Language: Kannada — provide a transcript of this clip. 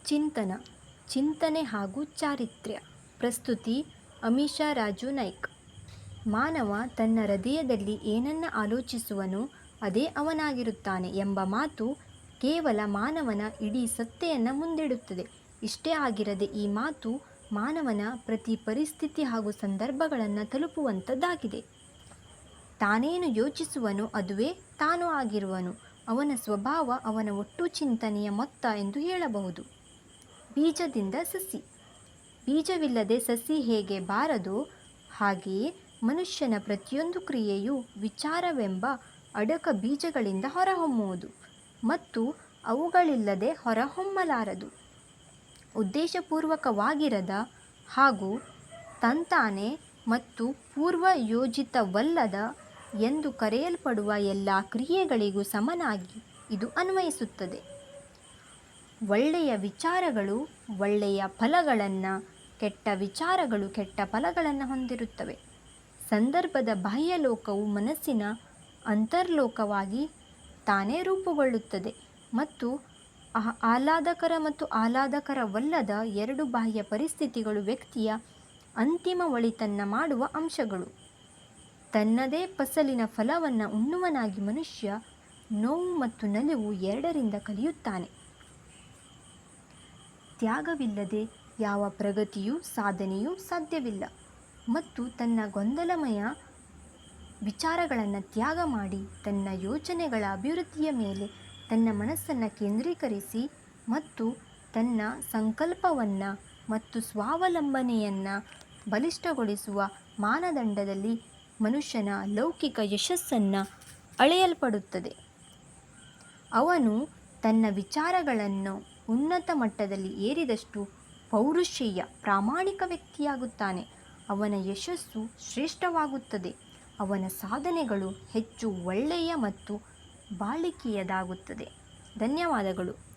ಚಿಂತನ ಚಿಂತನೆ ಹಾಗೂ ಚಾರಿತ್ರ್ಯ. ಪ್ರಸ್ತುತಿ ಅಮಿಷಾ ರಾಜು ನಾಯ್ಕ್. ಮಾನವ ತನ್ನ ಹೃದಯದಲ್ಲಿ ಏನನ್ನ ಆಲೋಚಿಸುವನೋ ಅದೇ ಅವನಾಗಿರುತ್ತಾನೆ ಎಂಬ ಮಾತು ಕೇವಲ ಮಾನವನ ಇಡೀ ಸತ್ತೆಯನ್ನು ಮುಂದಿಡುತ್ತದೆ. ಇಷ್ಟೇ ಆಗಿರದೆ ಈ ಮಾತು ಮಾನವನ ಪ್ರತಿ ಪರಿಸ್ಥಿತಿ ಹಾಗೂ ಸಂದರ್ಭಗಳನ್ನು ತಲುಪುವಂಥದ್ದಾಗಿದೆ. ತಾನೇನು ಯೋಚಿಸುವನೋ ಅದುವೇ ತಾನು ಆಗಿರುವನು. ಅವನ ಸ್ವಭಾವ ಅವನ ಒಟ್ಟು ಚಿಂತನೆಯ ಮೊತ್ತ ಎಂದು ಹೇಳಬಹುದು. ಬೀಜದಿಂದ ಸಸಿ. ಬೀಜವಿಲ್ಲದೆ ಸಸಿ ಹೇಗೆ ಬಾರದೋ ಹಾಗೆಯೇ ಮನುಷ್ಯನ ಪ್ರತಿಯೊಂದು ಕ್ರಿಯೆಯು ವಿಚಾರವೆಂಬ ಅಡಕ ಬೀಜಗಳಿಂದ ಹೊರಹೊಮ್ಮುವುದು ಮತ್ತು ಅವುಗಳಿಲ್ಲದೆ ಹೊರಹೊಮ್ಮಲಾರದು. ಉದ್ದೇಶಪೂರ್ವಕವಾಗಿರದ ಹಾಗೂ ತಂತಾನೆ ಮತ್ತು ಪೂರ್ವಯೋಜಿತವಲ್ಲದ ಎಂದು ಕರೆಯಲ್ಪಡುವ ಎಲ್ಲ ಕ್ರಿಯೆಗಳಿಗೂ ಸಮನಾಗಿ ಇದು ಅನ್ವಯಿಸುತ್ತದೆ. ಒಳ್ಳೆಯ ವಿಚಾರಗಳು ಒಳ್ಳೆಯ ಫಲಗಳನ್ನು, ಕೆಟ್ಟ ವಿಚಾರಗಳು ಕೆಟ್ಟ ಫಲಗಳನ್ನು ಹೊಂದಿರುತ್ತವೆ. ಸಂದರ್ಭದ ಬಾಹ್ಯಲೋಕವು ಮನಸ್ಸಿನ ಅಂತರ್ಲೋಕವಾಗಿ ತಾನೇ ರೂಪುಗೊಳ್ಳುತ್ತದೆ ಮತ್ತು ಆಹ್ಲಾದಕರ ಮತ್ತು ಆಹ್ಲಾದಕರವಲ್ಲದ ಎರಡು ಬಾಹ್ಯ ಪರಿಸ್ಥಿತಿಗಳು ವ್ಯಕ್ತಿಯ ಅಂತಿಮ ಒಳಿತನ್ನು ಮಾಡುವ ಅಂಶಗಳು. ತನ್ನದೇ ಫಸಲಿನ ಫಲವನ್ನು ಉಣ್ಣುವನಾಗಿ ಮನುಷ್ಯ ನೋವು ಮತ್ತು ನಲಿವು ಎರಡರಿಂದ ಕಲಿಯುತ್ತಾನೆ. ತ್ಯಾಗವಿಲ್ಲದೆ ಯಾವ ಪ್ರಗತಿಯೂ ಸಾಧನೆಯೂ ಸಾಧ್ಯವಿಲ್ಲ ಮತ್ತು ತನ್ನ ಗೊಂದಲಮಯ ವಿಚಾರಗಳನ್ನು ತ್ಯಾಗ ಮಾಡಿ ತನ್ನ ಯೋಚನೆಗಳ ಅಭಿವೃದ್ಧಿಯ ಮೇಲೆ ತನ್ನ ಮನಸ್ಸನ್ನು ಕೇಂದ್ರೀಕರಿಸಿ ಮತ್ತು ತನ್ನ ಸಂಕಲ್ಪವನ್ನು ಮತ್ತು ಸ್ವಾವಲಂಬನೆಯನ್ನು ಬಲಿಷ್ಠಗೊಳಿಸುವ ಮಾನದಂಡದಲ್ಲಿ ಮನುಷ್ಯನ ಲೌಕಿಕ ಯಶಸ್ಸನ್ನು ಅಳೆಯಲ್ಪಡುತ್ತದೆ. ಅವನು ತನ್ನ ವಿಚಾರಗಳನ್ನು ಉನ್ನತ ಮಟ್ಟದಲ್ಲಿ ಏರಿದಷ್ಟು ಪೌರುಷೇಯ ಪ್ರಾಮಾಣಿಕ ವ್ಯಕ್ತಿಯಾಗುತ್ತಾನೆ. ಅವನ ಯಶಸ್ಸು ಶ್ರೇಷ್ಠವಾಗುತ್ತದೆ. ಅವನ ಸಾಧನೆಗಳು ಹೆಚ್ಚು ಒಳ್ಳೆಯ ಮತ್ತು ಬಾಳಿಕೆಯದಾಗುತ್ತದೆ. ಧನ್ಯವಾದಗಳು.